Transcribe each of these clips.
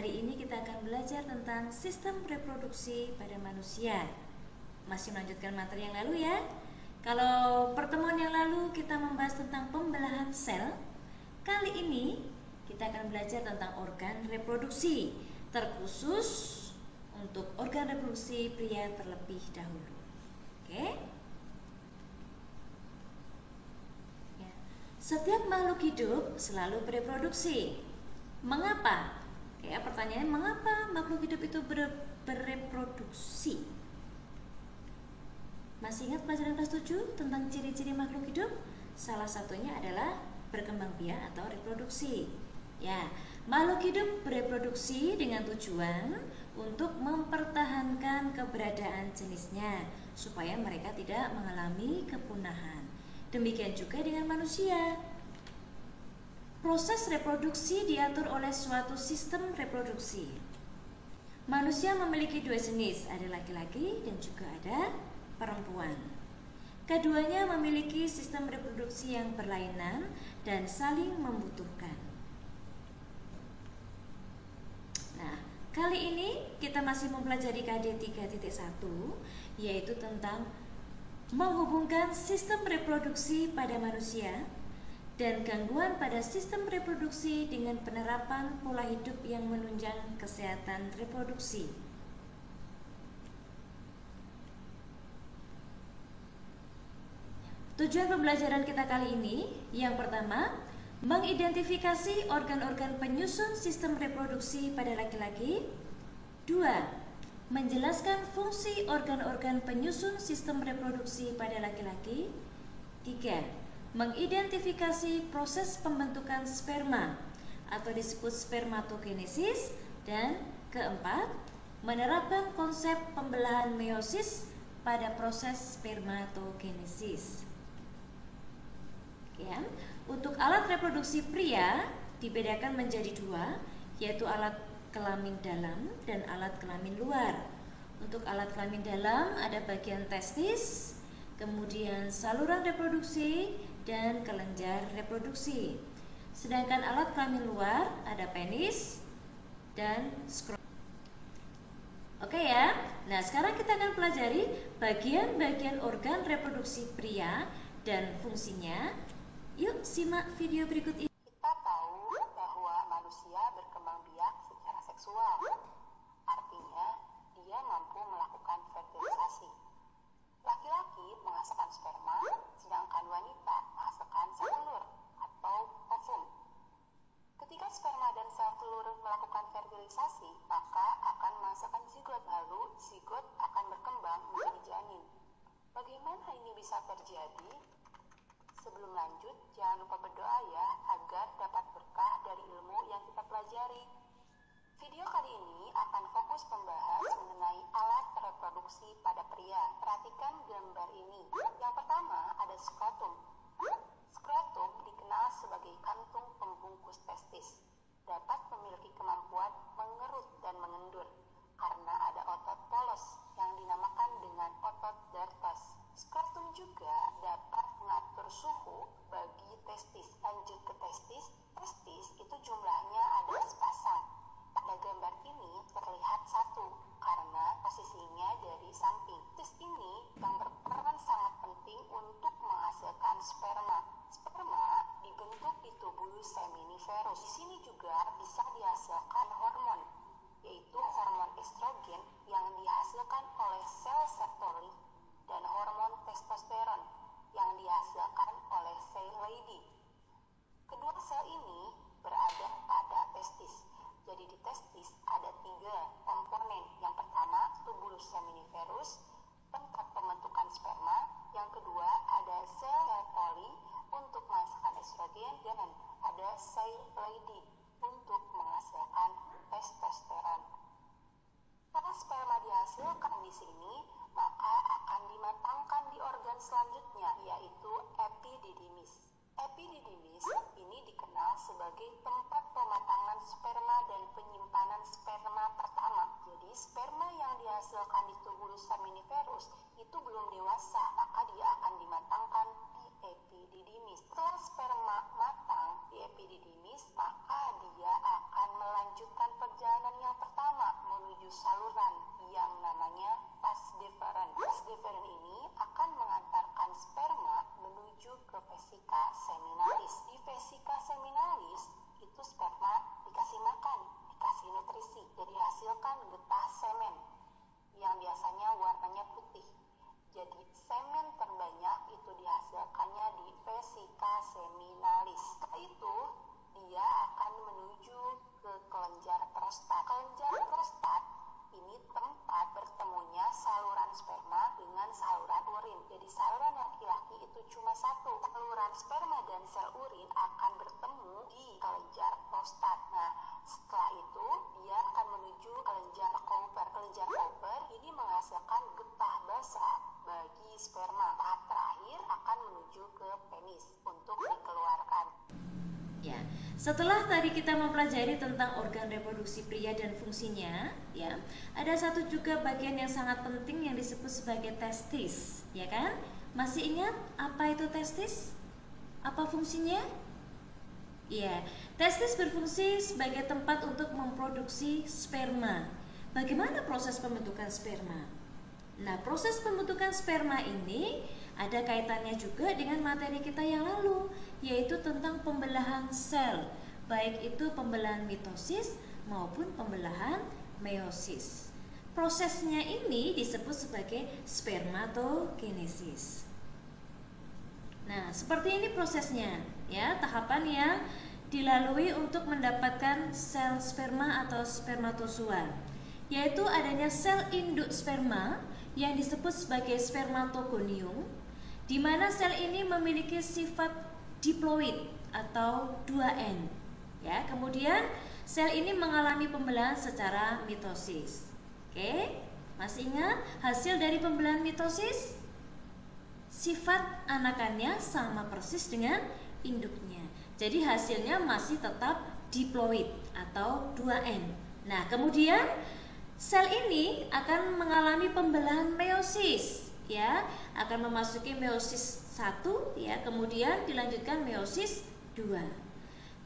Hari ini kita akan belajar tentang sistem reproduksi pada manusia. Masih melanjutkan materi yang lalu ya. Kalau pertemuan yang lalu kita membahas tentang pembelahan sel, kali ini kita akan belajar tentang organ reproduksi, terkhusus untuk organ reproduksi pria terlebih dahulu. Oke? Ya. Setiap makhluk hidup selalu bereproduksi. Mengapa? Ya, pertanyaannya mengapa makhluk hidup itu bereproduksi? Masih ingat pelajaran kelas 7 tentang ciri-ciri makhluk hidup? Salah satunya adalah berkembang biak atau reproduksi. Ya, makhluk hidup bereproduksi dengan tujuan untuk mempertahankan keberadaan jenisnya supaya mereka tidak mengalami kepunahan. Demikian juga dengan manusia. Proses reproduksi diatur oleh suatu sistem reproduksi. Manusia memiliki dua jenis, ada laki-laki dan juga ada perempuan. Keduanya memiliki sistem reproduksi yang berlainan dan saling membutuhkan. Nah, kali ini kita masih mempelajari KD 3.1, yaitu tentang menghubungkan sistem reproduksi pada manusia dan gangguan pada sistem reproduksi dengan penerapan pola hidup yang menunjang kesehatan reproduksi. Tujuan pembelajaran kita kali ini, yang pertama, mengidentifikasi organ-organ penyusun sistem reproduksi pada laki-laki. 2. Menjelaskan fungsi organ-organ penyusun sistem reproduksi pada laki-laki. 3. Mengidentifikasi proses pembentukan sperma atau disebut spermatogenesis. Dan keempat, menerapkan konsep pembelahan meiosis pada proses spermatogenesis. Ya, untuk alat reproduksi pria dibedakan menjadi dua, yaitu alat kelamin dalam dan alat kelamin luar. Untuk alat kelamin dalam ada bagian testis, kemudian saluran reproduksi, dan kelenjar reproduksi. Sedangkan alat kelamin luar ada penis dan skrotum. Oke ya. Nah, sekarang kita akan pelajari bagian-bagian organ reproduksi pria dan fungsinya. Yuk simak video berikut ini. Kita tahu bahwa manusia berkembang biak secara seksual. Artinya, dia mampu melakukan fertilisasi. Laki-laki menghasilkan sperma, sedangkan wanita menghasilkan sel telur atau ovum. Ketika sperma dan sel telur melakukan fertilisasi, maka akan menghasilkan zigot, lalu zigot akan berkembang menjadi janin. Bagaimana ini bisa terjadi? Sebelum lanjut, jangan lupa berdoa ya, agar dapat berkah dari ilmu yang kita pelajari. Video kali ini akan fokus membahas mengenai alat reproduksi pada pria. Perhatikan gambar ini. Yang pertama ada skrotum. Skrotum dikenal sebagai kantung pembungkus testis. Dapat memiliki kemampuan mengerut dan mengendur karena ada otot polos yang dinamakan dengan otot dartos. Skrotum juga dapat mengatur suhu bagi testis. Lanjut ke testis. Testis itu jumlahnya ada sepasang. Pada gambar ini terlihat satu karena posisinya dari samping. Testis ini yang berperan sangat penting untuk menghasilkan sperma. Sperma dibentuk di tubulus seminiferus. Di sini juga bisa dihasilkan hormon, yaitu hormon estrogen yang dihasilkan oleh sel Sertoli dan hormon testosteron yang dihasilkan oleh sel Leydig. Kedua sel ini berada pada testis. Jadi di testis ada 3 komponen. Yang pertama tubulus seminiferus, tempat pembentukan sperma. Yang kedua ada sel Sertoli untuk menghasilkan estrogen, dan ada sel Leydig untuk menghasilkan testosteron. Setelah sperma dihasilkan di sini, maka akan dimatangkan di organ selanjutnya, yaitu epididymis. Epididymis ini dikenal sebagai tempat pematangan sperma dan penyimpanan sperma pertama. Jadi sperma yang dihasilkan di tubulus seminiferus itu belum dewasa, maka dia akan dimatangkan di epididymis. Setelah sperma matang di epididymis, maka dia akan melanjutkan perjalanan saluran yang namanya vas deferens. Vas deferens ini akan mengantarkan sperma menuju ke vesika seminalis. Di vesika seminalis itu sperma dikasih makan, dikasih nutrisi, jadi hasilkan getah semen yang biasanya warnanya putih. Jadi semen terbanyak itu dihasilkannya di vesika seminalis. Setelah itu dia akan menuju ke kelenjar prostat. Kelenjar prostat ini tempat bertemunya saluran sperma dengan saluran urin. Jadi saluran laki-laki itu cuma satu. Saluran sperma dan sel urin akan bertemu di kelenjar prostat. Nah, setelah itu dia akan menuju kelenjar Cowper. Kelenjar Cowper ini menghasilkan getah basah bagi sperma. Tahap terakhir akan menuju ke penis untuk dikeluarkan. Ya, setelah tadi kita mempelajari tentang organ reproduksi pria dan fungsinya, ya, ada satu juga bagian yang sangat penting yang disebut sebagai testis, ya kan? Masih ingat apa itu testis? Apa fungsinya? Ya, testis berfungsi sebagai tempat untuk memproduksi sperma. Bagaimana proses pembentukan sperma? Nah, proses pembentukan sperma ini ada kaitannya juga dengan materi kita yang lalu, yaitu tentang pembelahan sel, baik itu pembelahan mitosis maupun pembelahan meiosis. Prosesnya ini disebut sebagai spermatogenesis. Nah, seperti ini prosesnya, ya, tahapan yang dilalui untuk mendapatkan sel sperma atau spermatozoa, yaitu adanya sel induk sperma yang disebut sebagai spermatogonium, di mana sel ini memiliki sifat diploid atau 2N. Ya, kemudian sel ini mengalami pembelahan secara mitosis. Oke, masih ingat hasil dari pembelahan mitosis? Sifat anakannya sama persis dengan induknya. Jadi hasilnya masih tetap diploid atau 2N. Nah, kemudian sel ini akan mengalami pembelahan meiosis, ya, akan memasuki meiosis 1, ya, kemudian dilanjutkan meiosis 2.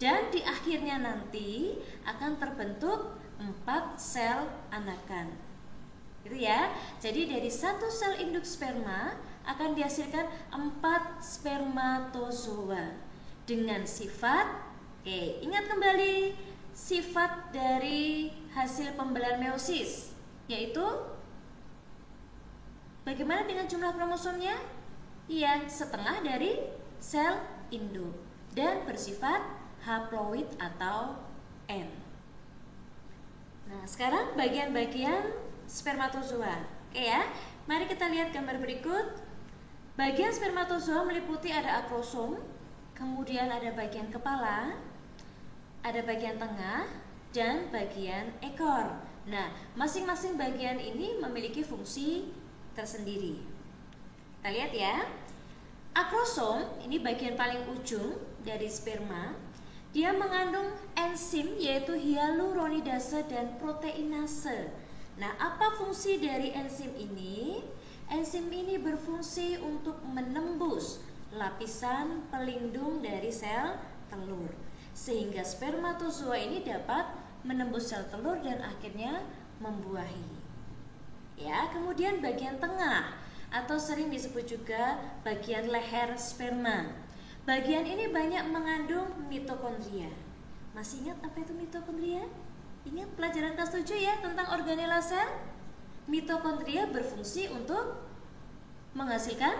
Dan di akhirnya nanti akan terbentuk 4 sel anakan. Gitu ya. Jadi dari satu sel induk sperma akan dihasilkan 4 spermatozoa dengan sifat, oke, ingat kembali sifat dari hasil pembelahan meiosis, yaitu bagaimana dengan jumlah kromosomnya? Iya, setengah dari sel induk dan bersifat haploid atau N. Nah, sekarang bagian-bagian spermatozoa. Oke ya, mari kita lihat gambar berikut. Bagian spermatozoa meliputi ada akrosom, kemudian ada bagian kepala, ada bagian tengah, dan bagian ekor. Nah, masing-masing bagian ini memiliki fungsi tersendiri. Kita lihat ya. Akrosom ini bagian paling ujung dari sperma. Dia mengandung enzim yaitu hyaluronidase dan proteinase. Nah, apa fungsi dari enzim ini? Enzim ini berfungsi untuk menembus lapisan pelindung dari sel telur, sehingga spermatozoa ini dapat menembus sel telur dan akhirnya membuahi. Ya, kemudian bagian tengah atau sering disebut juga bagian leher sperma. Bagian ini banyak mengandung mitokondria. Masih ingat apa itu mitokondria? Ingat pelajaran kelas 7 ya tentang organela sel? Mitokondria berfungsi untuk menghasilkan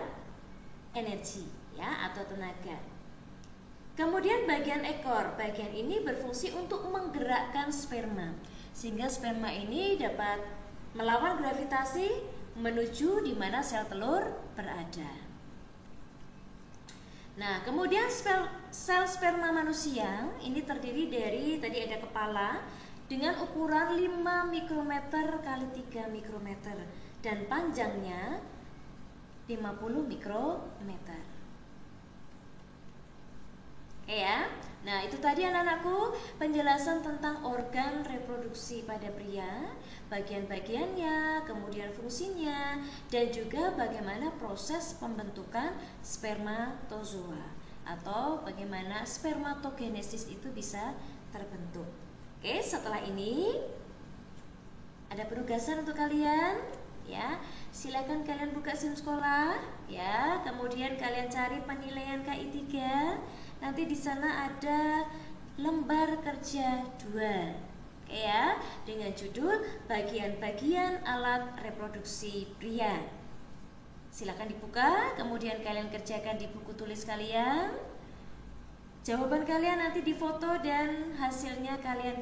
energi, ya, atau tenaga. Kemudian bagian ekor, bagian ini berfungsi untuk menggerakkan sperma, sehingga sperma ini dapat melawan gravitasi menuju di mana sel telur berada. Nah, kemudian sel sperma manusia ini terdiri dari, tadi ada kepala dengan ukuran 5 mikrometer kali 3 mikrometer dan panjangnya 50 mikrometer. Oke ya. Nah, itu tadi anak-anakku penjelasan tentang organ reproduksi pada pria, bagian-bagiannya, kemudian fungsinya, dan juga bagaimana proses pembentukan spermatozoa atau bagaimana spermatogenesis itu bisa terbentuk. Oke, setelah ini ada penugasan untuk kalian ya. Silakan kalian buka SIM sekolah ya. Kemudian kalian cari penilaian KI 3. Nanti di sana ada lembar kerja 2. Oke ya, dengan judul bagian-bagian alat reproduksi pria. Silakan dibuka, kemudian kalian kerjakan di buku tulis kalian. Jawaban kalian nanti difoto dan hasilnya kalian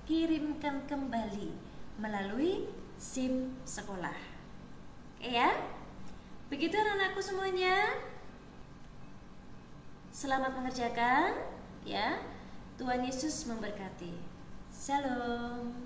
kirimkan kembali melalui SIM sekolah. Oke ya. Begitu anak-anakku semuanya. Selamat mengerjakan ya. Tuhan Yesus memberkati. Shalom.